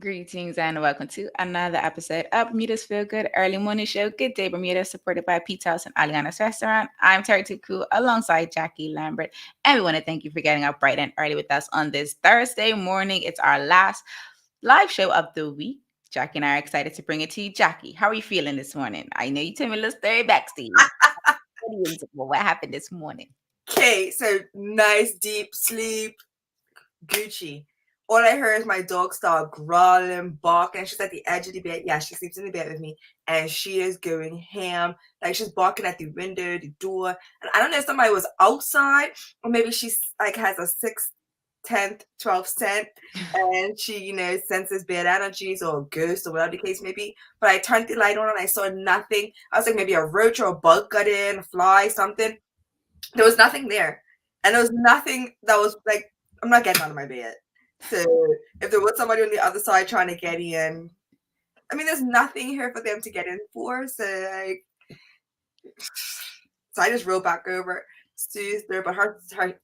Greetings and welcome to another episode of Bermuda's Feel Good Early Morning Show. Good day, Bermuda, supported by Pete's House and Aliana's Restaurant. I'm Terri Tuku alongside Jacky Lambert, and we want to thank you for getting up bright and early with us on this Thursday morning. It's our last live show of the week. Jacky and I are excited to bring it to you. Jacky, how are you feeling this morning? I know you told me a little story backstage. What happened this morning? Okay, so nice deep sleep, Gucci. All I heard is my dog start growling, barking. She's at the edge of the bed. Yeah, she sleeps in the bed with me, and she is going ham. Like, she's barking at the window, the door. And I don't know if somebody was outside, or maybe she's like has a 6th, 10th, 12th scent, and she, senses bad energies or a ghost or whatever the case may be. But I turned the light on and I saw nothing. I was like, maybe a roach or a bug got in, a fly, something. There was nothing there. And there was nothing that was like, I'm not getting out of my bed. So if there was somebody on the other side trying to get in, I mean, there's nothing here for them to get in for. So I just rolled back over, soothed her, but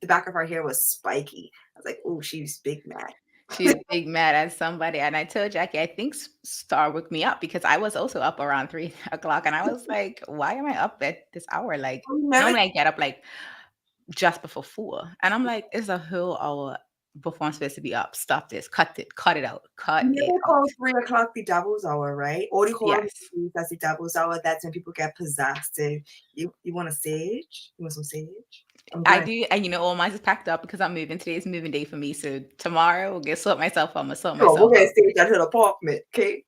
the back of her hair was spiky. I was like, oh, she's big mad. She's big mad at somebody. And I told Jacky, I think Star woke me up because I was also up around 3 o'clock. And I was like, why am I up at this hour? Like, normally I get up like just before 4. And I'm like, it's a whole hour before I'm supposed to be up. Stop this. Cut it out. You call 3 o'clock the devil's hour, right? Or you call Yes. That's the devil's hour. That's when people get possessed. So you want a sage? You want some sage? I do, and all mine is packed up because I'm moving. Today is moving day for me. So tomorrow we'll sort myself out. We're gonna stay at her apartment, okay?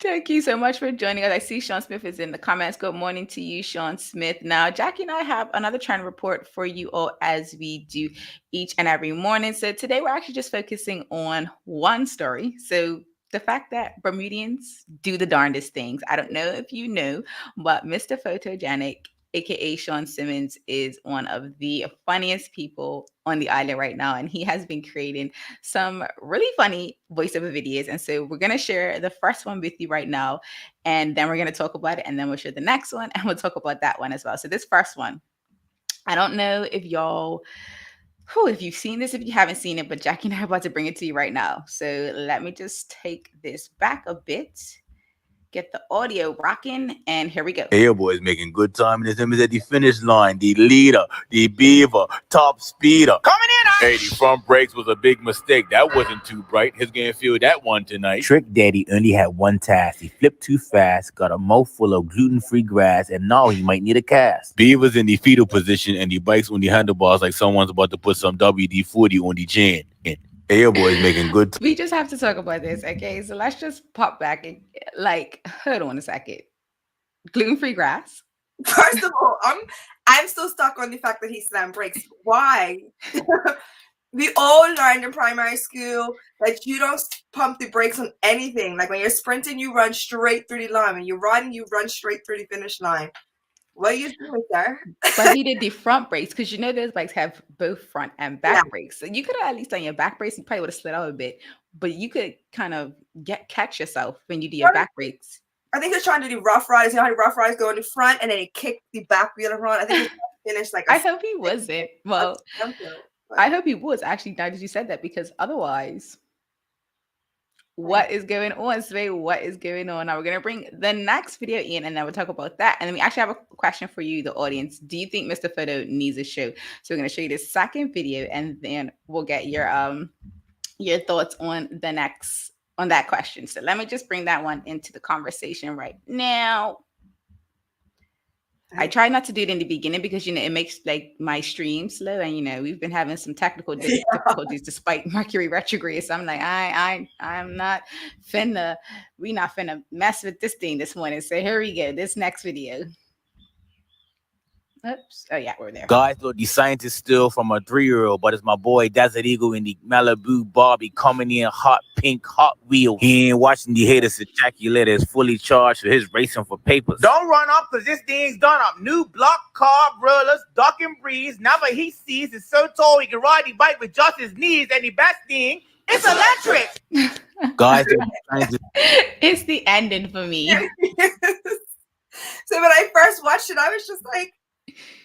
Thank you so much for joining us. I see Sean Smith is in the comments. Good morning to you, Sean Smith. Now, Jacky and I have another trend report for you all as we do each and every morning. So today we're actually just focusing on one story. So the fact that Bermudians do the darndest things. I don't know if you know, but Mr. Photogenic, aka Sean Simmons, is one of the funniest people on the island right now, and he has been creating some really funny voiceover videos. And so we're going to share the first one with you right now, and then we're going to talk about it, and then we'll share the next one, and we'll talk about that one as well. So this first one, I don't know if y'all if you've seen this, if you haven't seen it, but Jacky and I are about to bring it to you right now. So let me just take this back a bit, get the audio rocking, and here we go. Hey, boy is making good time in his image at the finish line. The leader, the beaver, top speeder. Coming in! Hey, the front brakes was a big mistake. That wasn't too bright. He's gonna feel that one tonight. Trick Daddy only had one task. He flipped too fast, got a mouth full of gluten-free grass, and now he might need a cast. Beaver's in the fetal position, and the bike's on the handlebars like someone's about to put some WD-40 on the chain. Hey, boy is making good We just have to talk about this, okay? So let's just pop back and hold on a second. Gluten-free grass? First of all, I'm still stuck on the fact that he slammed brakes. Why? We all learned in primary school that you don't pump the brakes on anything. Like when you're sprinting, you run straight through the line. When you're riding, you run straight through the finish line. What are you doing, sir? But he did the front brakes because those bikes have both front and back brakes. So you could have at least done your back brakes. You probably would have slid out a bit, but you could kind of catch yourself when you do your back brakes. I think he's trying to do rough riders. You know how the rough riders go in the front and then he kicked the back wheel around. I think he's finished like. I hope he wasn't. Well, I hope he was actually. Now that you said that, because otherwise. What is going on, Sway? What is going on? Now we're going to bring the next video in and then we'll talk about that. And then we actually have a question for you, the audience. Do you think Mr. Photo needs a show? So we're going to show you the second video and then we'll get your thoughts on that question. So let me just bring that one into the conversation right now. I try not to do it in the beginning because, it makes like my stream slow and, we've been having some technical difficulties despite Mercury retrograde. So I'm like, I'm not we not finna mess with this thing this morning. So here we go. This next video. Oops. Oh yeah, we're there. Guys thought the scientist still from a 3-year-old, but it's my boy Desert Eagle in the Malibu Barbie coming in hot pink Hot Wheel. He ain't watching the haters. The Jacky Letter is fully charged for his racing for papers. Don't run up because this thing's done up. New block car, rollers, duck and breeze. Now but he sees it's so tall he can ride the bike with just his knees. And the best thing, it's electric. Guys, it's the ending for me. So when I first watched it, I was just like,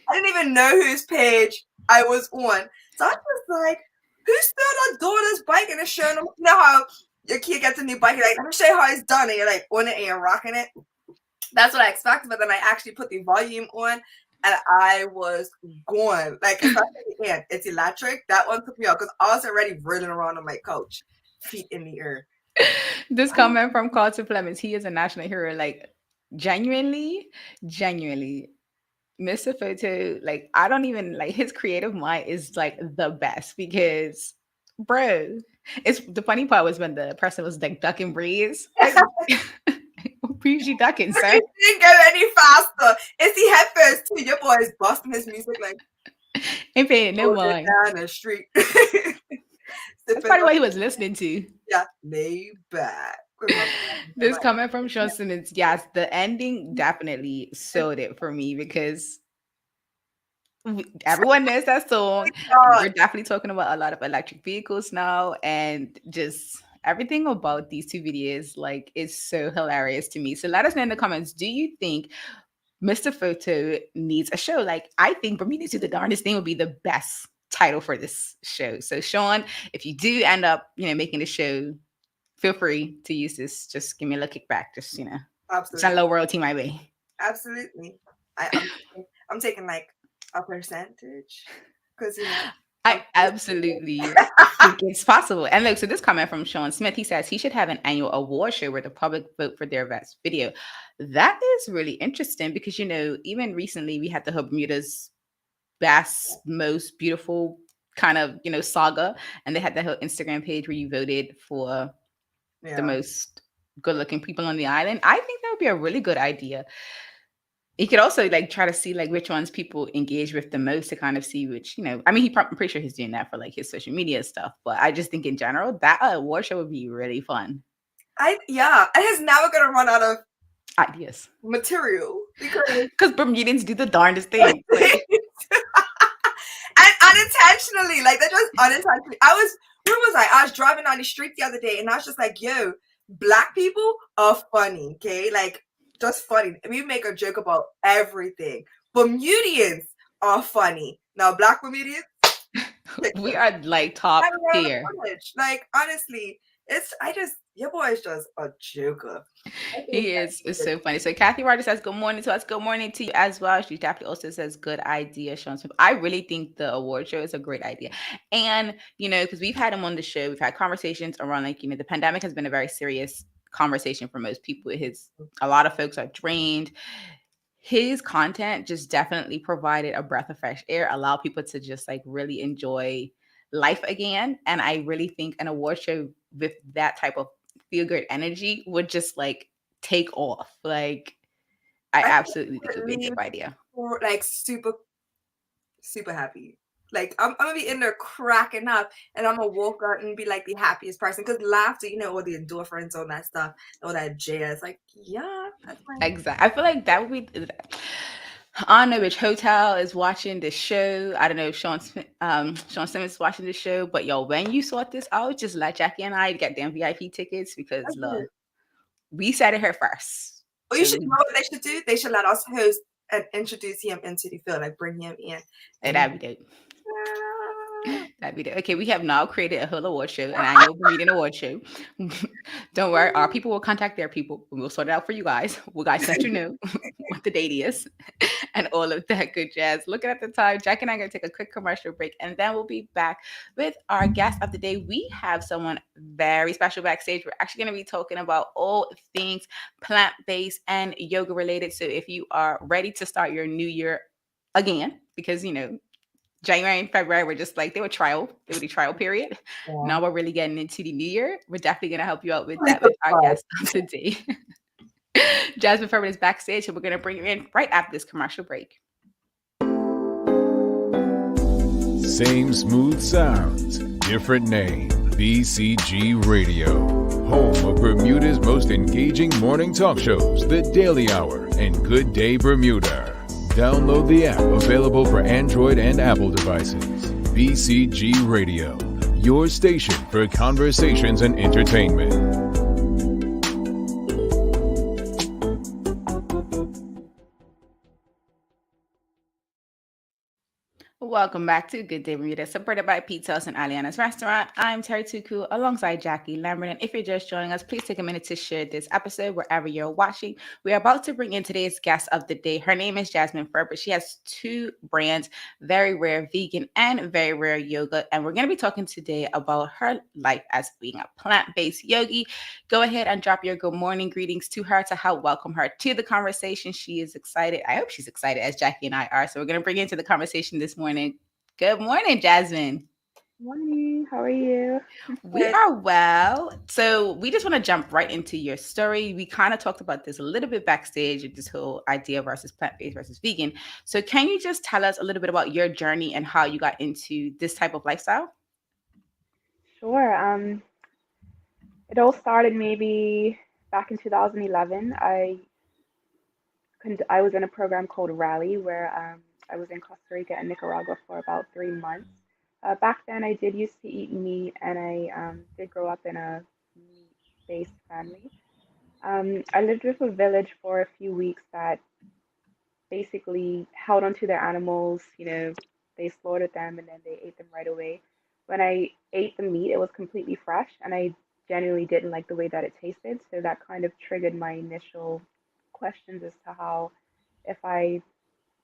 I didn't even know whose page I was on. So I was like, who stole our daughter's bike and is showing them? You know how your kid gets a new bike, you're like, let me show you how it's done. And you're like on it and you're rocking it. That's what I expected. But then I actually put the volume on and I was going. Like, especially and it's electric. That one took me out because I was already rolling around on my couch, feet in the air. This comment from Carlton Flemings, he is a national hero. Like, genuinely, Mr. Photo, like, I don't even like his creative mind is like the best because, bro, it's the funny part was when the person was like ducking breeze. Like, breeze you ducking, sir? It didn't go any faster. It's the headphones too. Your boy is busting his music like ain't paying no mind. Down the street. That's probably what he was listening to. Yeah, lay back. This comment from Sean Simmons, yes, the ending definitely sold it for me because everyone knows that song. We're definitely talking about a lot of electric vehicles now, and just everything about these two videos, like, is so hilarious to me. So let us know in the comments, do you think Mr. Photo needs a show? Like, I think Bermuda to the Darndest Thing would be the best title for this show. So Sean, if you do end up, making the show, feel free to use this. Just give me a little kickback. Just, absolutely. It's not low royalty my way. Absolutely. I'm taking like a percentage because I absolutely think it's possible. And look, so this comment from Sean Smith, he says he should have an annual award show where the public vote for their best video. That is really interesting because, even recently we had the Bermuda's best, most beautiful kind of, saga. And they had that whole Instagram page where you voted for the most good looking people on the island. I think that would be a really good idea. You could also like try to see like which ones people engage with the most to kind of see which, I'm pretty sure he's doing that for like his social media stuff. But I just think in general, that award show would be really fun. And he's never going to run out of ideas, material because Bermudans do the darndest thing. And unintentionally, like they're just unintentionally. Where was I? I was driving down the street the other day and I was just like, yo, Black people are funny, okay? Like, just funny. We make a joke about everything. Bermudians are funny. Now, Black Bermudians, we are like top tier. Like, honestly, your boy is just a joker. He is. It's so funny. So Kathy Ryder says, good morning to us. Good morning to you as well. She definitely also says, good idea, Sean Smith. I really think the award show is a great idea. And, because we've had him on the show, we've had conversations around like, the pandemic has been a very serious conversation for most people. A lot of folks are drained. His content just definitely provided a breath of fresh air, allow people to just like really enjoy life again. And I really think an award show with that type of feel good energy would just like take off. Like, I absolutely think it would be a good idea. Like super, super happy. Like I'm gonna be in there cracking up, and I'm gonna walk out and be like the happiest person because laughter, all the endorphins, all that stuff, all that jazz. Like, yeah, that's fine. Exactly. I feel like that would be. I don't know which hotel is watching the show. I don't know if Sean Simmons is watching the show, but yo, when you sort this out, just let Jacky and I get damn VIP tickets because look, we said it here first. Well, you should know what they should do. They should let us host and introduce him into the field, like bring him in. And that'd be dope. That'd be dope. Okay, we have now created a whole award show, an annual Bermudan award show. Don't worry, our people will contact their people. We'll sort it out for you guys. We'll guys let you know what the date is and all of that good jazz. Looking at the time, Jack and I are going to take a quick commercial break, and then we'll be back with our guest of the day. We have someone very special backstage. We're actually going to be talking about all things plant-based and yoga related. So if you are ready to start your new year again, because, January and February were just like, they were the trial period. Yeah. Now we're really getting into the new year. We're definitely going to help you out with that with our guest today. Jasmine Furbert is backstage, and we're going to bring her in right after this commercial break. Same smooth sounds, different name. BCG Radio, home of Bermuda's most engaging morning talk shows, The Daily Hour and Good Day Bermuda. Download the app, available for Android and Apple devices. BCG Radio, your station for conversations and entertainment. Welcome back to Good Day Bermuda, supported by Pizza House and Aliana's Restaurant. I'm Terry Tuku alongside Jackie Lambert. And if you're just joining us, please take a minute to share this episode wherever you're watching. We are about to bring in today's guest of the day. Her name is Jasmine Furbert. She has two brands, Very Rare Vegan and Very Rare Yoga. And we're going to be talking today about her life as being a plant-based yogi. Go ahead and drop your good morning greetings to her to help welcome her to the conversation. She is excited. I hope she's excited as Jackie and I are. So we're going to bring into the conversation this morning. Good morning, Jasmine. Morning. How are you? We are well. So we just want to jump right into your story. We kind of talked about this a little bit backstage, this whole idea versus plant-based versus vegan. So can you just tell us a little bit about your journey and how you got into this type of lifestyle? Sure. It all started maybe back in 2011. I was in a program called Rally where I was in Costa Rica and Nicaragua for about 3 months. Back then, I did used to eat meat, and I did grow up in a meat-based family. I lived with a village for a few weeks that basically held onto their animals. They slaughtered them and then they ate them right away. When I ate the meat, it was completely fresh, and I genuinely didn't like the way that it tasted. So that kind of triggered my initial questions as to how, if I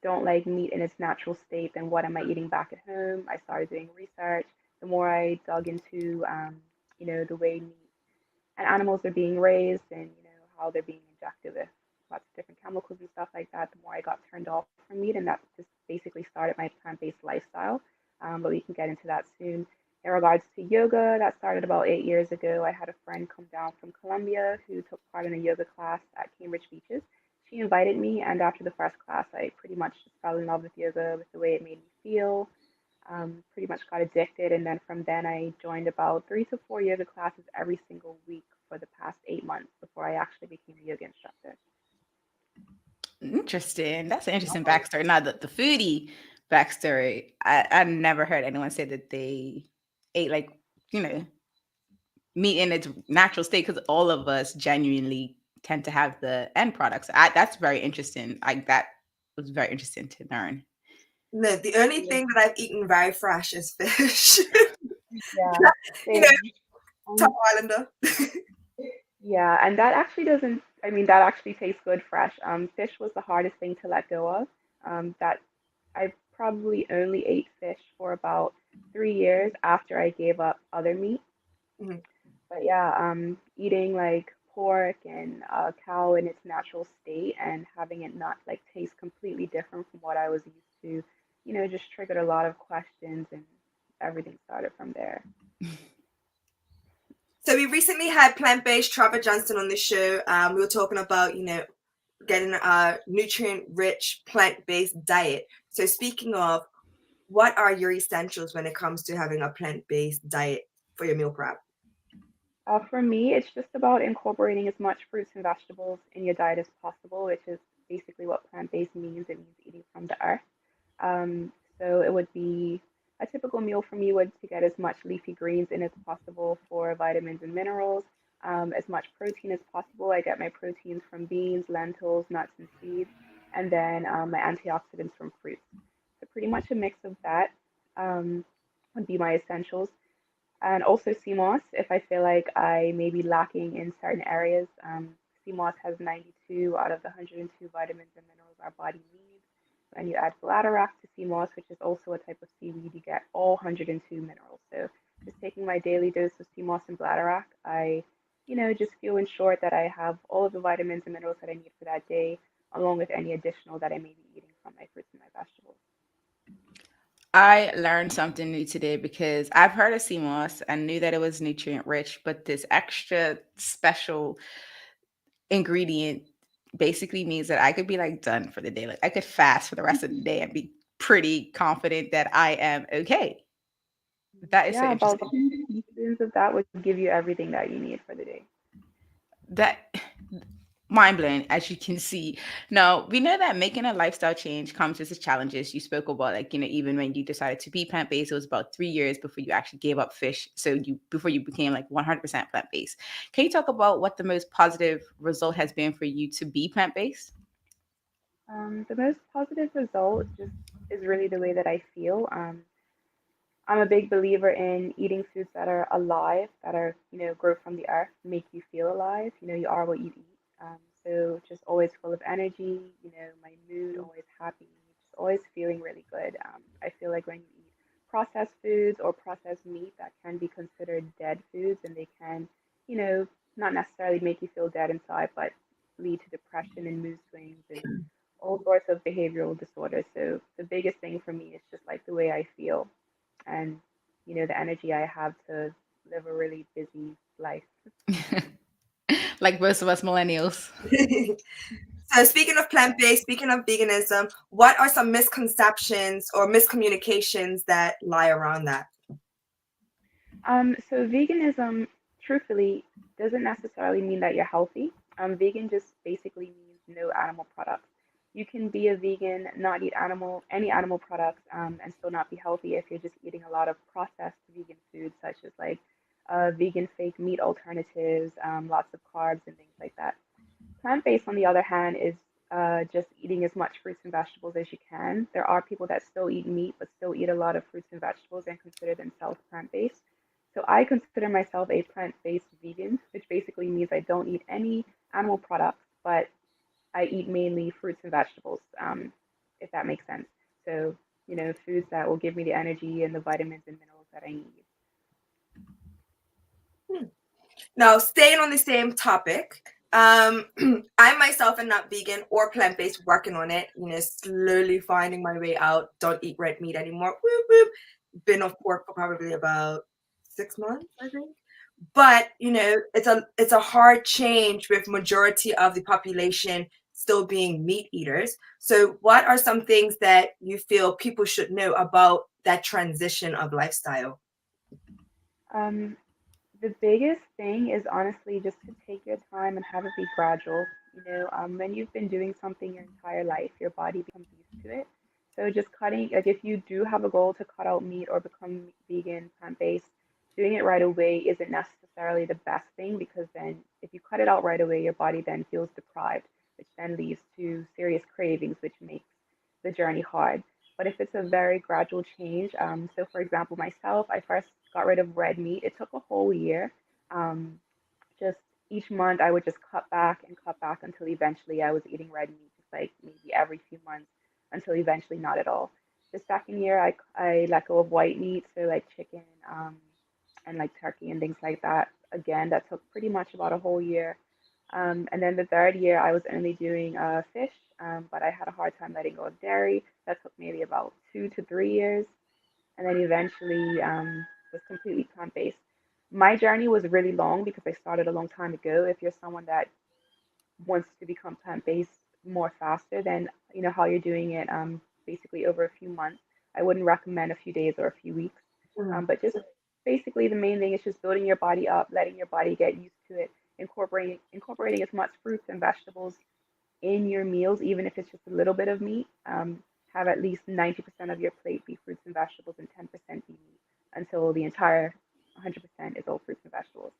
don't like meat in its natural state, then what am I eating back at home? I started doing research. The more I dug into, the way meat and animals are being raised, and how they're being injected with lots of different chemicals and stuff like that, the more I got turned off from meat, and that just basically started my plant-based lifestyle. But we can get into that soon. In regards to yoga, that started about 8 years ago. I had a friend come down from Colombia who took part in a yoga class at Cambridge Beaches. She invited me, and after the first class, I pretty much just fell in love with yoga, with the way it made me feel. Pretty much got addicted, and then from then I joined about 3 to 4 yoga classes every single week for the past 8 months before I actually became a yoga instructor. Interesting. That's an interesting backstory. Now the foodie backstory. I never heard anyone say that they ate like, you know, meat in its natural state because all of us genuinely tend to have the end products. That's very interesting. Like that was very interesting to learn. No, the only thing that I've eaten very fresh is fish. Yeah, You know, same. Top Um, Islander. yeah, and that actually doesn't, I mean, that actually tastes good fresh. Fish was the hardest thing to let go of. That I probably only ate fish for about 3 years after I gave up other meat. Mhm. But yeah, eating like pork and cow in its natural state and having it not like taste completely different from what I was used to, just triggered a lot of questions, and everything started from there. So we recently had plant-based Trevor Johnson on the show. We were talking about, getting a nutrient-rich plant-based diet. So speaking of, what are your essentials when it comes to having a plant-based diet for your meal prep? For me, it's just about incorporating as much fruits and vegetables in your diet as possible, which is basically what plant-based means. It means eating from the earth. So it would be a typical meal for me would to get as much leafy greens in as possible for vitamins and minerals, as much protein as possible. I get my proteins from beans, lentils, nuts, and seeds, and then my antioxidants from fruits. So pretty much a mix of that would be my essentials. And also sea moss if I feel like I may be lacking in certain areas. Sea moss has 92 out of the 102 vitamins and minerals our body needs. When you add bladderwrack to sea moss, which is also a type of seaweed, you get all 102 minerals. So just taking my daily dose of sea moss and bladderwrack, I, just feel ensured that I have all of the vitamins and minerals that I need for that day, along with any additional that I may be eating from my fruits and my vegetables. I learned something new today because I've heard of sea moss and knew that it was nutrient rich, but this extra special ingredient basically means that I could be like done for the day. Like I could fast for the rest of the day and be pretty confident that I am okay. That is so Yeah, about interesting. 100 teaspoons of that would give you everything that you need for the day. That mind blowing, as you can see. Now we know that making a lifestyle change comes with its challenges. You spoke about like, even when you decided to be plant-based, it was about 3 years before you actually gave up fish. So before you became like 100% plant-based. Can you talk about what the most positive result has been for you to be plant-based? The most positive result just is really the way that I feel. I'm a big believer in eating foods that are alive, that are, grow from the earth, make you feel alive. You are what you eat. So just always full of energy, my mood always happy, just always feeling really good. I feel like when you eat processed foods or processed meat, that can be considered dead foods, and they can, you know, not necessarily make you feel dead inside, but lead to depression and mood swings and all sorts of behavioral disorders. So the biggest thing for me is just like the way I feel and the energy I have to live a really busy life. Like most of us millennials. So speaking of plant-based, speaking of veganism, what are some misconceptions or miscommunications that lie around that? So veganism, truthfully, doesn't necessarily mean that you're healthy. Vegan just basically means no animal products. You can be a vegan, not eat any animal products, and still not be healthy if you're just eating a lot of processed vegan foods, such as like vegan fake meat alternatives, lots of carbs and things like that. Plant-based, on the other hand, is just eating as much fruits and vegetables as you can. There are people that still eat meat, but still eat a lot of fruits and vegetables and consider themselves plant-based. So I consider myself a plant-based vegan, which basically means I don't eat any animal products, but I eat mainly fruits and vegetables, if that makes sense. So, foods that will give me the energy and the vitamins and minerals that I need. Now, staying on the same topic, I myself am not vegan or plant-based, working on it, slowly finding my way out. Don't eat red meat anymore. Whoop, whoop. Been off pork for probably about 6 months, I think. But, it's a hard change with majority of the population still being meat eaters. So what are some things that you feel people should know about that transition of lifestyle? Um, the biggest thing is honestly just to take your time and have it be gradual. When you've been doing something your entire life, your body becomes used to it. So just cutting, like if you do have a goal to cut out meat or become vegan, plant-based, doing it right away isn't necessarily the best thing because then if you cut it out right away, your body then feels deprived, which then leads to serious cravings, which makes the journey hard. But if it's a very gradual change, so for example, myself, I first got rid of red meat. It took a whole year. Um, just each month, I would just cut back until eventually I was eating red meat, just like maybe every few months, until eventually not at all. The second year, I let go of white meat, so like chicken, and like turkey and things like that. Again, that took pretty much about a whole year. And then the third year, I was only doing fish, but I had a hard time letting go of dairy. That took maybe about 2 to 3 years. And then eventually was completely plant-based. My journey was really long because I started a long time ago. If you're someone that wants to become plant-based more faster than how you're doing it, basically over a few months, I wouldn't recommend a few days or a few weeks. But just basically the main thing is just building your body up, letting your body get used to it, incorporating as much fruits and vegetables in your meals, even if it's just a little bit of meat. Have at least 90% of your plate be fruits and vegetables and 10% be meat until the entire 100% is all fruits and vegetables.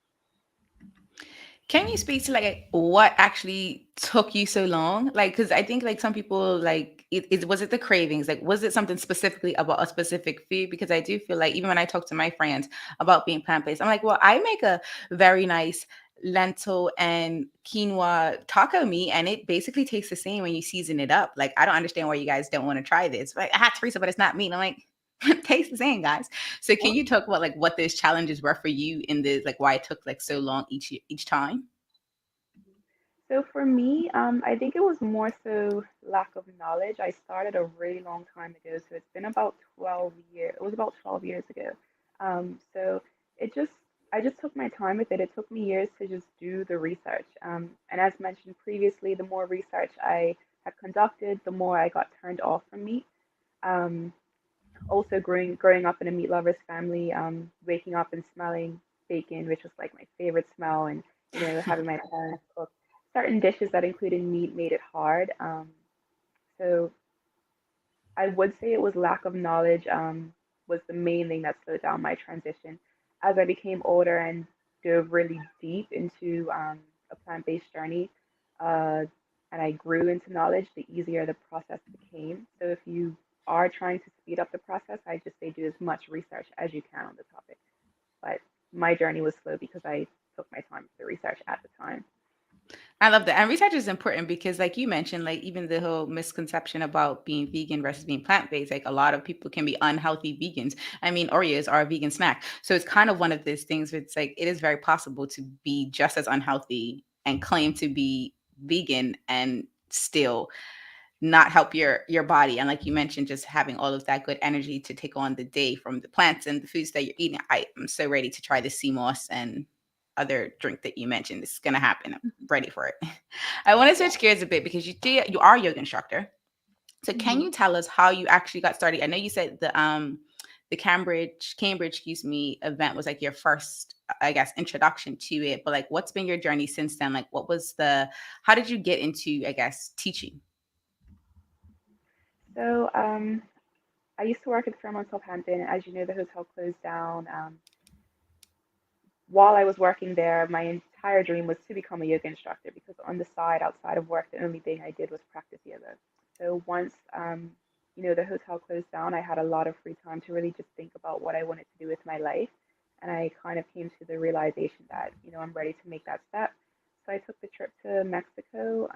Can you speak to like what actually took you so long? Like, because I think like some people like was it the cravings? Like, was it something specifically about a specific food? Because I do feel like even when I talk to my friends about being plant based, I'm like, well, I make a very nice lentil and quinoa taco meat, and it basically tastes the same when you season it up. Like, I don't understand why you guys don't want to try this. Like, I had Teresa, but it's not meat. And I'm like, it tastes the same, guys. So can you talk about like what those challenges were for you in this, like why it took like so long each time? So for me, I think it was more so lack of knowledge. I started a really long time ago, so it's been about 12 years. It was about 12 years ago. So it just, I just took my time with it. It took me years to just do the research. And as mentioned previously, the more research I had conducted, the more I got turned off from meat. Um, Also growing up in a meat lovers family, waking up and smelling bacon, which was like my favorite smell, and having my parents cook certain dishes that included meat made it hard. So I would say it was lack of knowledge, was the main thing that slowed down my transition. As I became older and dove really deep into a plant-based journey, uh, and I grew into knowledge, the easier the process became. So if you are trying to speed up the process, I just say do as much research as you can on the topic. But my journey was slow because I took my time to research at the time. I love that. And research is important because, like you mentioned, like even the whole misconception about being vegan versus being plant-based, like a lot of people can be unhealthy vegans. I mean, Oreos are a vegan snack. So it's kind of one of those things where it's like it is very possible to be just as unhealthy and claim to be vegan and still not help your body. And like you mentioned, just having all of that good energy to take on the day from the plants and the foods that you're eating. I am so ready to try the sea moss and other drink that you mentioned. It's gonna happen. I'm ready for it. I want to switch gears a bit because you are a yoga instructor. So can Mhm. you tell us how you actually got started? I know you said the Cambridge, excuse me, event was like your first, I guess, introduction to it. But like, what's been your journey since then? Like, how did you get into, I guess, teaching? So I used to work at Fairmont Southampton. As you know, the hotel closed down. While I was working there, my entire dream was to become a yoga instructor because on the side, outside of work, the only thing I did was practice yoga. So once, the hotel closed down, I had a lot of free time to really just think about what I wanted to do with my life. And I kind of came to the realization that, I'm ready to make that step. So I took the trip to Mexico,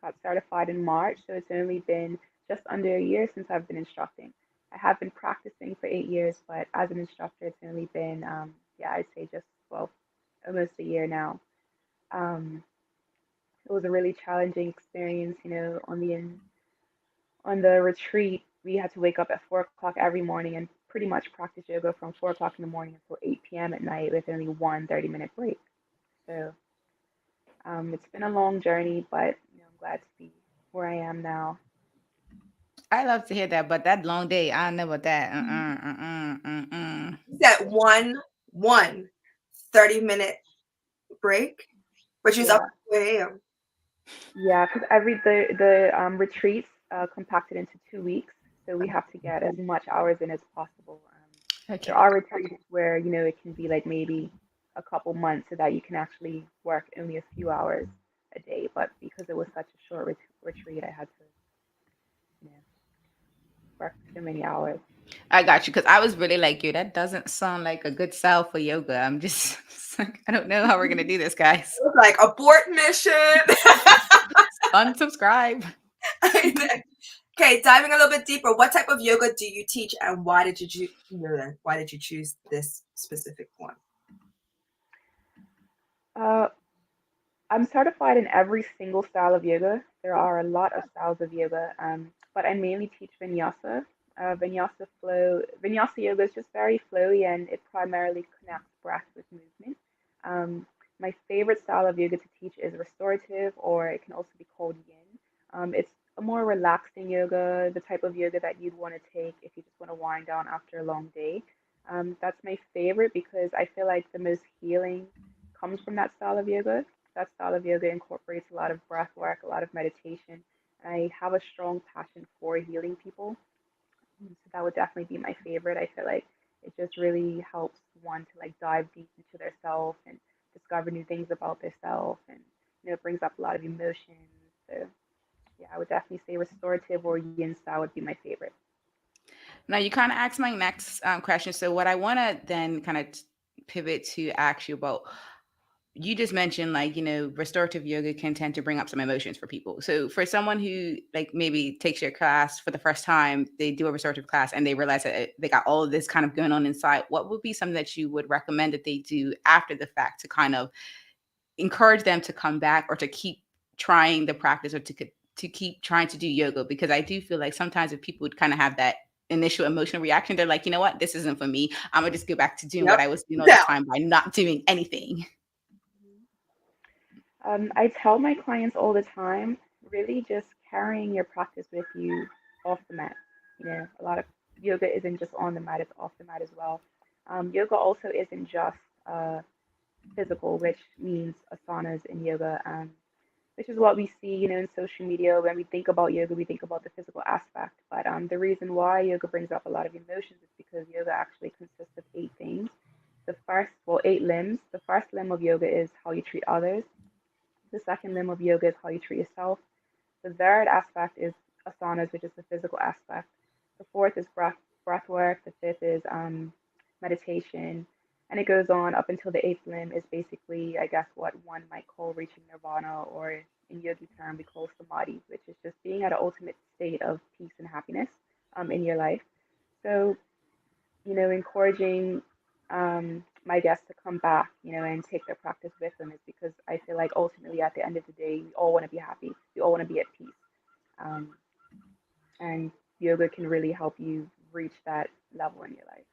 got certified in March. So it's only been just under a year since I've been instructing. I have been practicing for 8 years, but as an instructor, it's only been, I'd say just, well, almost a year now. Um, it was a really challenging experience, on the retreat. We had to wake up at 4 o'clock every morning and pretty much practice yoga from 4 o'clock in the morning until 8 p.m. at night with only one 30-minute break. So it's been a long journey, but I'm glad to be where I am now. I love to hear that, but that long day, I don't know about that. That one 30-minute break, but she's up Yeah, at 2 a.m. yeah, because every the retreats compacted into 2 weeks, so we have to get as much hours in as possible. There Okay. are retreats where it can be like maybe a couple months so that you can actually work only a few hours a day, but because it was such a short retreat, I had to you know work so many hours. I got you because I was really like you. That doesn't sound like a good sell for yoga. I'm just like, I don't know how we're gonna do this, guys. It was like abort mission. Unsubscribe. Okay, diving a little bit deeper. What type of yoga do you teach, and why did you choose this specific one? Uh, I'm certified in every single style of yoga. There are a lot of styles of yoga, but I mainly teach vinyasa. Vinyasa yoga is just very flowy and it primarily connects breath with movement. Um, my favorite style of yoga to teach is restorative, or it can also be called yin. It's a more relaxing yoga, the type of yoga that you'd want to take if you just want to wind down after a long day. That's my favorite because I feel like the most healing comes from that style of yoga. That style of yoga incorporates a lot of breath work, a lot of meditation. And I have a strong passion for healing people. So that would definitely be my favorite. I feel like it just really helps one to like dive deep into their self and discover new things about their self, and it brings up a lot of emotions. So yeah, I would definitely say restorative or yin style would be my favorite. Now you kind of asked my next question. So what I want to then kind of pivot to ask you about, you just mentioned like, restorative yoga can tend to bring up some emotions for people. So for someone who like maybe takes your class for the first time, they do a restorative class and they realize that they got all of this kind of going on inside, what would be something that you would recommend that they do after the fact to kind of encourage them to come back or to keep trying the practice or to keep trying to do yoga? Because I do feel like sometimes if people would kind of have that initial emotional reaction, they're like, you know what, this isn't for me. I'm gonna just go back to doing what Yep. I was doing all Now, this time by not doing anything. I tell my clients all the time, really just carrying your practice with you off the mat. A lot of yoga isn't just on the mat, it's off the mat as well. Yoga also isn't just uh, physical, which means asanas in yoga, which is what we see, in social media. When we think about yoga, we think about the physical aspect. But the reason why yoga brings up a lot of emotions is because yoga actually consists of 8 things. Eight limbs. The first limb of yoga is how you treat others. The second limb of yoga is how you treat yourself. The third aspect is asanas, which is the physical aspect. The fourth is breath work. The fifth is meditation. And it goes on up until the eighth limb is basically, I guess, what one might call reaching nirvana, or in yogi term, we call samadhi, which is just being at an ultimate state of peace and happiness in your life. So, encouraging my guests to come back, and take their practice with them is because I feel like ultimately at the end of the day, we all want to be happy. We all want to be at peace. Um, and yoga can really help you reach that level in your life.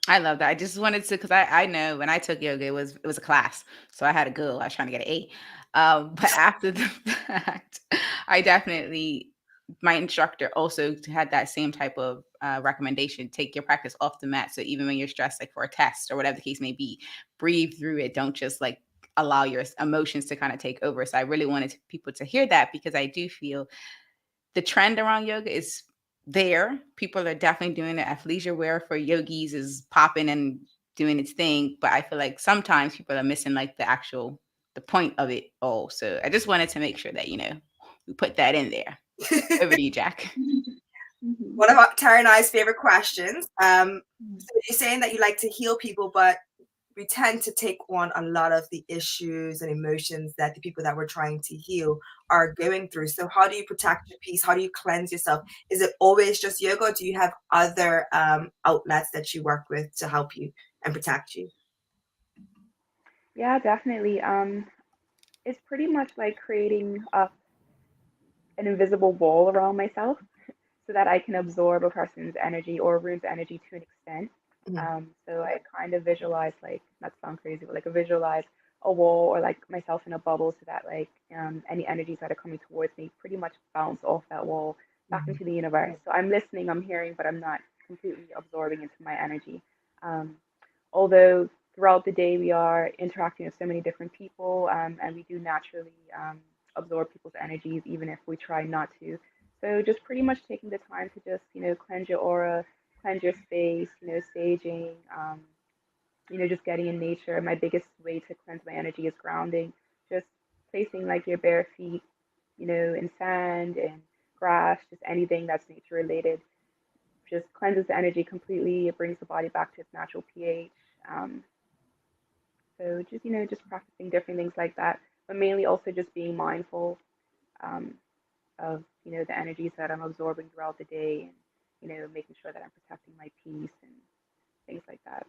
I love that. I just wanted to, because I know when I took yoga, it was a class, so I had a goal. I was trying to get an A. But after the fact, I definitely, my instructor also had that same type of recommendation: take your practice off the mat. So even when you're stressed, like for a test or whatever the case may be, breathe through it. Don't just like allow your emotions to kind of take over. So I really wanted people to hear that, because I do feel the trend around yoga is there. People are definitely doing it. Athleisure wear for yogis is popping and doing its thing. But I feel like sometimes people are missing like the point of it all. So I just wanted to make sure that, we put that in there. Over to you, Jack. One of Terri and I's favorite questions. So you're saying that you like to heal people, but we tend to take on a lot of the issues and emotions that the people that we're trying to heal are going through. So how do you protect your peace? How do you cleanse yourself? Is it always just yoga, or do you have other outlets that you work with to help you and protect you? Yeah, definitely. It's pretty much like creating an invisible wall around myself so that I can absorb a person's energy or a room's energy to an extent. So I kind of visualize, like, not to sound crazy, but like visualize a wall or like myself in a bubble so that like any energies that are coming towards me pretty much bounce off that wall back into the universe. So I'm listening, I'm hearing, but I'm not completely absorbing into my energy. Although throughout the day we are interacting with so many different people, and we do naturally absorb people's energies even if we try not to. So just pretty much taking the time to just, cleanse your aura, cleanse your space, saging, just getting in nature. My biggest way to cleanse my energy is grounding, just placing like your bare feet, in sand and grass, just anything that's nature related. Just cleanses the energy completely. It brings the body back to its natural pH. Um, so just, just practicing different things like that, but mainly also just being mindful um, of, the energies that I'm absorbing throughout the day, and, making sure that I'm protecting my peace and things like that.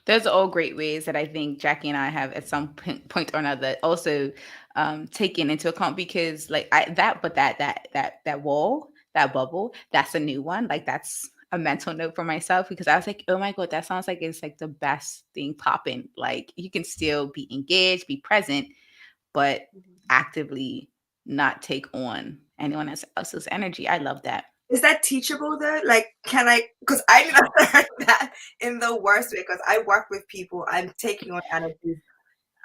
Those are all great ways that I think Jackie and I have at some point or another also taken into account, because like that wall, that bubble, that's a new one. Like that's a mental note for myself, because I was like, oh my God, that sounds like it's like the best thing popping. Like you can still be engaged, be present, but actively not take on anyone else's energy. I love that. Is that teachable though? Like, can I, because I never learned that in the worst way, because I work with people, I'm taking on energies.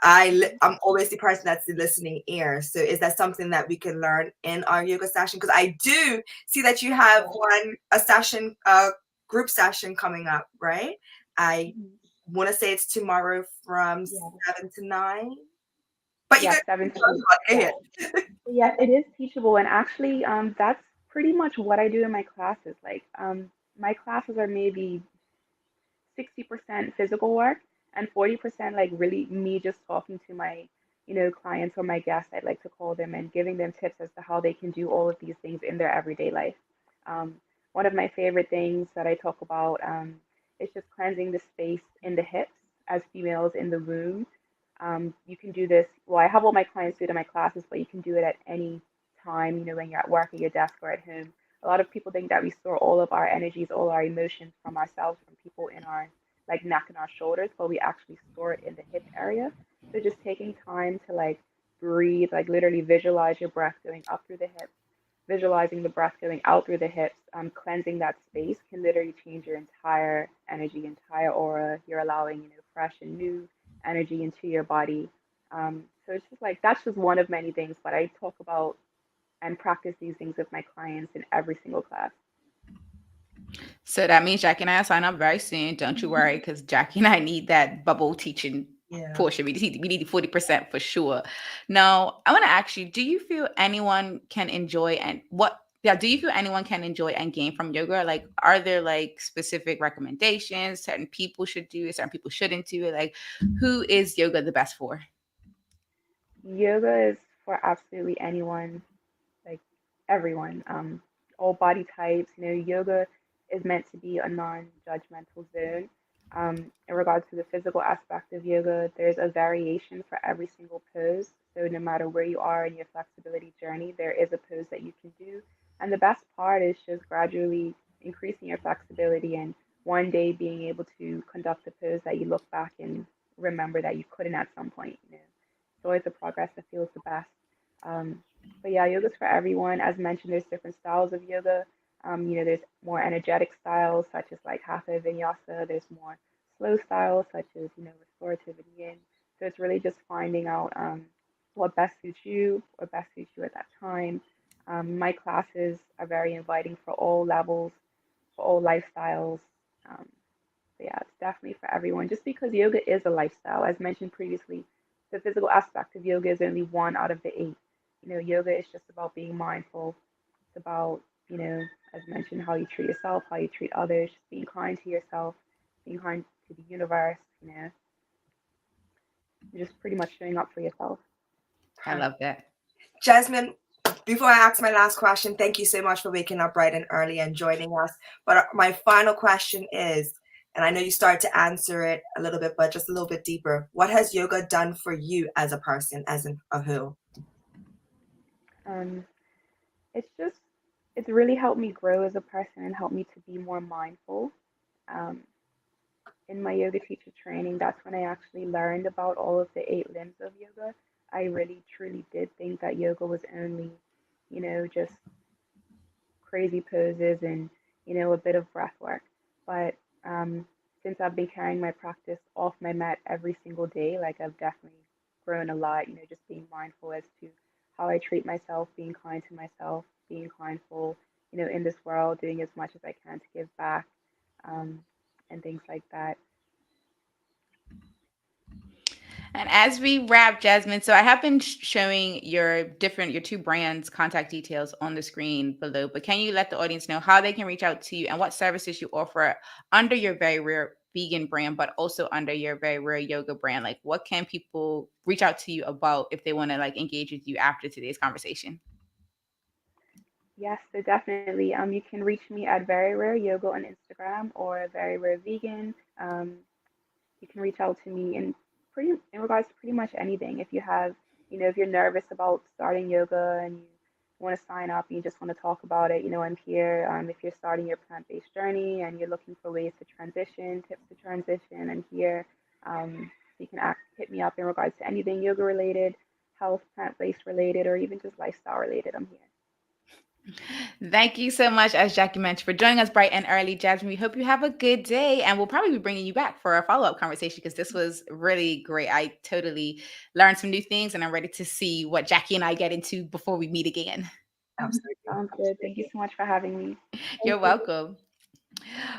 I'm always the person that's the listening ear. So is that something that we can learn in our yoga session? Because I do see that you have a session, group session coming up, right? I want to say it's tomorrow from 7 to 9. But Yeah, you 7 to can 8. Yeah, it is teachable, and actually, that's pretty much what I do in my classes. Like, my classes are maybe 60% physical work and 40% like really me just talking to my, clients or my guests, I'd like to call them, and giving them tips as to how they can do all of these things in their everyday life. Um, One of my favorite things that I talk about is just cleansing the space in the hips as females in the womb. You can do this. Well, I have all my clients do it in my classes, but you can do it at any time, when you're at work, at your desk, or at home. A lot of people think that we store all of our energies, all our emotions from ourselves, from people in our like neck and our shoulders, but we actually store it in the hip area. So just taking time to like breathe, like literally visualize your breath going up through the hips, visualizing the breath going out through the hips, cleansing that space can literally change your entire energy, entire aura. You're allowing, fresh and new energy into your body. So it's just like that's just one of many things, but I talk about and practice these things with my clients in every single class. So that means Jackie and I will sign up very soon. Don't you worry, because Jackie and I need that bubble teaching Yeah. portion. We need 40% for sure. Now, I want to ask you, do you feel anyone can enjoy do you feel anyone can enjoy and gain from yoga? Like, are there like specific recommendations? Certain people should do it, certain people shouldn't do it. Like, who is yoga the best for? Yoga is for absolutely anyone, like everyone, all body types. Yoga is meant to be a non-judgmental zone. In regards to the physical aspect of yoga, there's a variation for every single pose. So no matter where you are in your flexibility journey, there is a pose that you can do. And the best part is just gradually increasing your flexibility and one day being able to conduct a pose that you look back and remember that you couldn't at some point. It's always the progress that feels the best. Um, but yeah, yoga's for everyone. As mentioned, there's different styles of yoga. There's more energetic styles such as like hatha vinyasa. There's more slow styles such as restorative and yin. So it's really just finding out what best suits you, what best suits you at that time. My classes are very inviting for all levels, for all lifestyles. Um, so yeah, it's definitely for everyone. Just because yoga is a lifestyle, as mentioned previously, the physical aspect of yoga is only one out of the eight. Yoga is just about being mindful. It's about, as mentioned, how you treat yourself, how you treat others, just being kind to yourself, being kind to the universe, just pretty much showing up for yourself. I love that. Jasmine, before I ask my last question, thank you so much for waking up bright and early and joining us. But my final question is, and I know you started to answer it a little bit, but just a little bit deeper. What has yoga done for you as a person, as a who? It's really helped me grow as a person and helped me to be more mindful. Um, in my yoga teacher training, that's when I actually learned about all of the eight limbs of yoga. I really truly did think that yoga was only, just crazy poses and, a bit of breath work. But since I've been carrying my practice off my mat every single day, like I've definitely grown a lot, just being mindful as to how I treat myself, being kind to myself, being kindful, in this world, doing as much as I can to give back, and things like that. And as we wrap, Jasmine, so I have been showing your two brands' contact details on the screen below, but can you let the audience know how they can reach out to you and what services you offer under your Very Rare vegan brand, but also under your Very Rare yoga brand? Like, what can people reach out to you about if they want to like engage with you after today's conversation? Yes, so definitely. You can reach me at Very Rare Yoga on Instagram or Very Rare Vegan. You can reach out to me in regards to pretty much anything. If you're nervous about starting yoga and you want to sign up and you just want to talk about it, I'm here. If you're starting your plant-based journey and you're looking for ways to transition, tips to transition, I'm here. So you can hit me up in regards to anything yoga related, health, plant-based related, or even just lifestyle related. I'm here. Thank you so much, as Jackie mentioned, for joining us bright and early, Jasmine. We hope you have a good day, and we'll probably be bringing you back for a follow-up conversation because this was really great. I totally learned some new things, and I'm ready to see what Jackie and I get into before we meet again. Absolutely. Sounds good. Thank you so much for having me. You're welcome.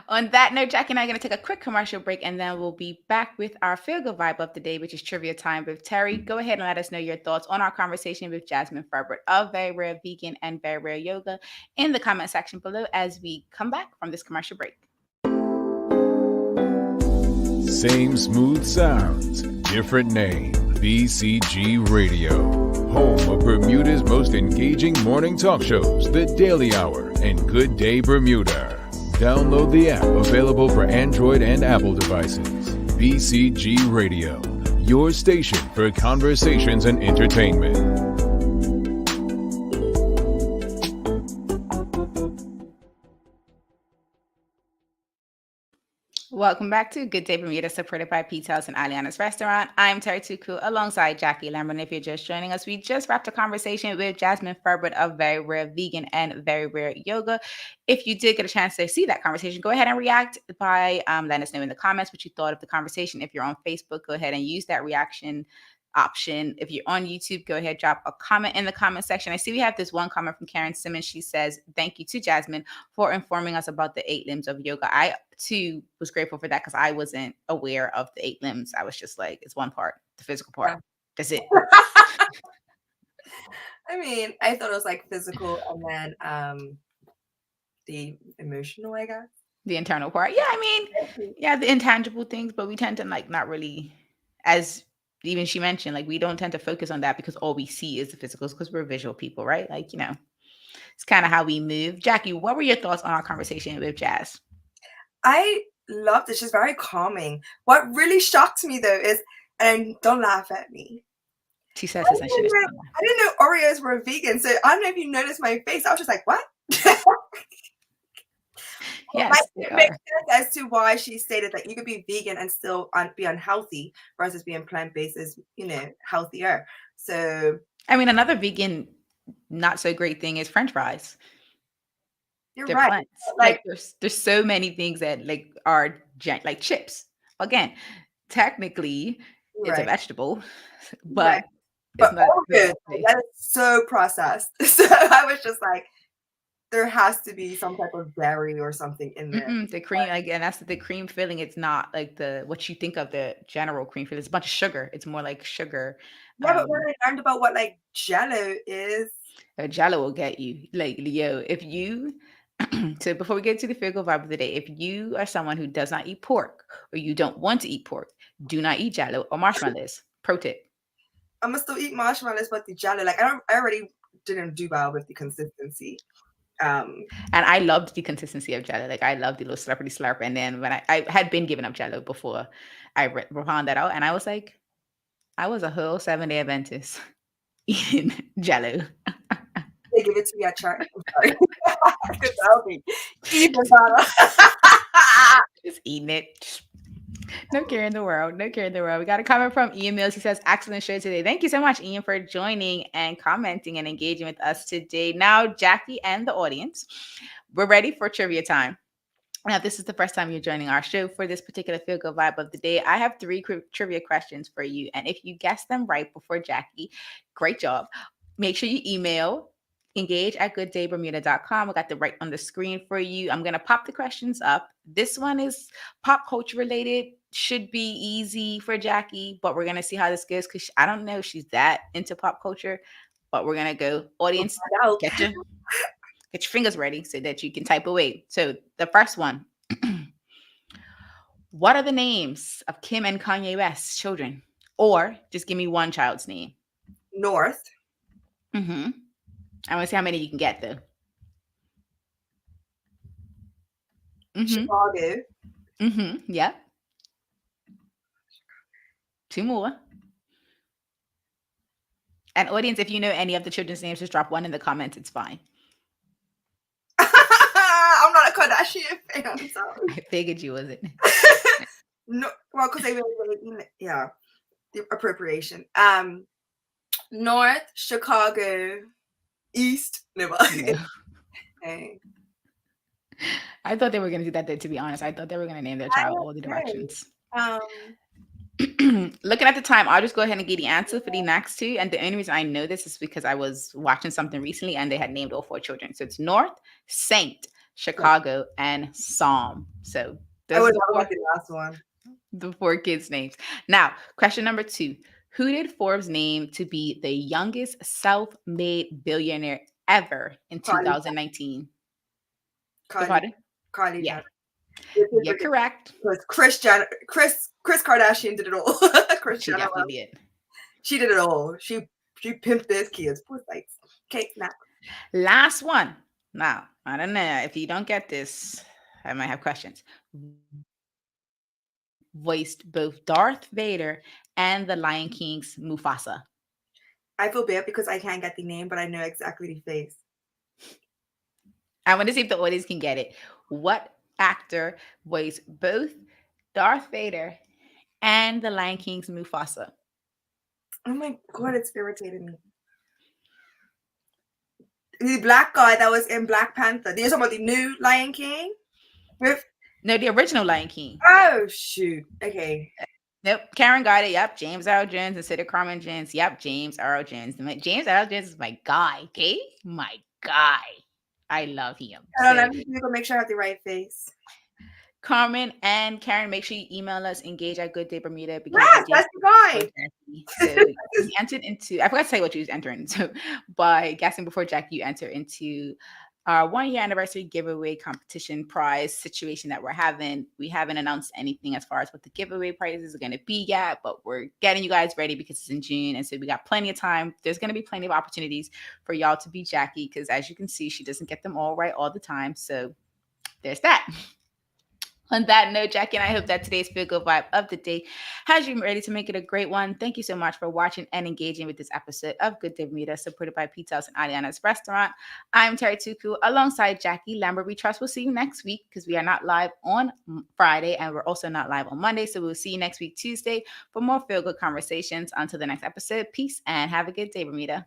On that note, Jackie and I are going to take a quick commercial break, and then we'll be back with our feel good vibe of the day, which is trivia time with Terri. Go ahead and let us know your thoughts on our conversation with Jasmine Furbert of Very Rare Vegan and Very Rare Yoga in the comment section below as we come back from this commercial break. Same smooth sounds, different name. BCG Radio, home of Bermuda's most engaging morning talk shows, The Daily Hour and Good Day Bermuda. Download the app, available for Android and Apple devices. BCG Radio, your station for conversations and entertainment. Welcome back to Good Day Bermuda, supported by Pizza's and Aliana's Restaurant. I'm Terri Tuku alongside Jackie Lambert. If you're just joining us, we just wrapped a conversation with Jasmine Furbert of Very Rare Vegan and Very Rare Yoga. If you did get a chance to see that conversation, go ahead and react by letting us know in the comments what you thought of the conversation. If you're on Facebook, go ahead and use that reaction option. If you're on YouTube, go ahead, drop a comment in the comment section. I see we have this one comment from Karen Simmons. She says, thank you to Jasmine for informing us about the 8 limbs of yoga. I too was grateful for that because I wasn't aware of the 8 limbs. I was just like, it's one part, the physical part. Yeah. That's it. I mean, I thought it was like physical and then the emotional, I guess. The internal part. Yeah, I mean, yeah, the intangible things, but we tend to like not really, as even she mentioned, like we don't tend to focus on that because all we see is the physicals because we're visual people, right? Like, you know, it's kind of how we move. Jackie, what were your thoughts on our conversation with Jazz? I loved it. She's very calming. What really shocked me though is, and don't laugh at me, She says I this and she didn't know Oreos were vegan. So I don't know if you noticed my face. I was just like, what? Yes, it makes sense as to why she stated that you could be vegan and still be unhealthy versus being plant-based is, you know, healthier. So I mean, another vegan not so great thing is French fries. You're They're right. plants. Like there's so many things that like are like chips. Again, technically it's a vegetable, but it's not good. That is so processed. So I was just like, there has to be some type of dairy or something in there. The cream, again, that's the cream filling. It's not like what you think of the general cream filling. It's a bunch of sugar. It's more like sugar. Yeah, but when I learned about what like Jello is, Jello will get you. Like Leo, if you so before we get to the physical vibe of the day, if you are someone who does not eat pork or you don't want to eat pork, do not eat Jello or marshmallows. Pro tip. I'm gonna still eat marshmallows, but the Jello, like I already didn't do well with the consistency. And I loved the consistency of Jello. Like I loved the little slurpity slurp. And then when I had been giving up Jello before I found that out, and I was like, I was a whole 7-day Adventist eating Jello. They give it to me at church. I'm sorry. Just eating it. No care in the world. No care in the world. We got a comment from Ian Mills. He says, excellent show today. Thank you so much, Ian, for joining and commenting and engaging with us today. Now, Jackie and the audience, we're ready for trivia time. Now, if this is the first time you're joining our show for this particular Feel Good Vibe of the day, I have 3 trivia questions for you. And if you guess them right before Jackie, great job. Make sure you email engage@gooddaybermuda.com. I got the right on the screen for you. I'm going to pop the questions up. This one is pop culture related. Should be easy for Jackie, but we're going to see how this goes because I don't know if she's that into pop culture, but we're going to go. Audience, get your fingers ready so that you can type away. So the first one, what are the names of Kim and Kanye West's children? Or just give me one child's name. North. Mm-hmm. I want to see how many you can get, though. Mm-hmm. Chicago. Mm-hmm. Yep. 2 more. And audience, if you know any of the children's names, just drop one in the comments. It's fine. I'm not a Kardashian fan. I'm sorry. I figured you wasn't. No, well, because they really, yeah, the appropriation. North, Chicago, East, never. No. Okay. I thought they were going to do that, though, to be honest. I thought they were going to name their child all the directions. Looking at the time, I'll just go ahead and give the answer for the next 2. And the only reason I know this is because I was watching something recently and they had named all 4 children. So it's North, Saint, Chicago, and Psalm. So I would like the last one. The 4 kids' names. Now, question number 2. Who did Forbes name to be the youngest self-made billionaire ever in 2019? Kylie. Yeah. You're correct. Kris Kardashian did it all. She definitely did. She did it all. She pimped those kids. Okay, now. Last one. Now, I don't know. If you don't get this, I might have questions. Voiced both Darth Vader and the Lion King's Mufasa. I feel bad because I can't get the name, but I know exactly the face. I want to see if the audience can get it. What actor voiced both Darth Vader and the Lion King's Mufasa? Oh my God, it's irritating me. The black guy that was in Black Panther. You're talking about the new Lion King? No, the original Lion King. Oh, shoot. Okay. Nope. Karen got it. Yep. James Earl Jones instead of Carmen Jones. Yep. James Earl Jones. James Earl Jones is my guy. Okay. My guy. I love him. Hold on, So let me make sure I have the right face. Carmen and Karen, make sure you email us, engage at Good Day Bermuda, because Yes, you did that's the guy. Jackie. So you entered into, I forgot to tell you what you was entering into. By guessing before Jackie, you enter into our 1 year anniversary giveaway competition prize situation that we're having. We haven't announced anything as far as what the giveaway prizes are going to be yet, but we're getting you guys ready because it's in June. And so we got plenty of time. There's going to be plenty of opportunities for y'all to be Jackie, because as you can see, she doesn't get them all right all the time. So there's that. On that note, Jackie and I hope that today's Feel Good Vibe of the day has you ready to make it a great one. Thank you so much for watching and engaging with this episode of Good Day Bermuda, supported by Pizza House and Ariana's Restaurant. I'm Terri Tuku alongside Jackie Lambert. We trust we'll see you next week, because we are not live on Friday and we're also not live on Monday. So we'll see you next week, Tuesday, for more Feel Good conversations. Until the next episode, peace and have a good day, Bermuda.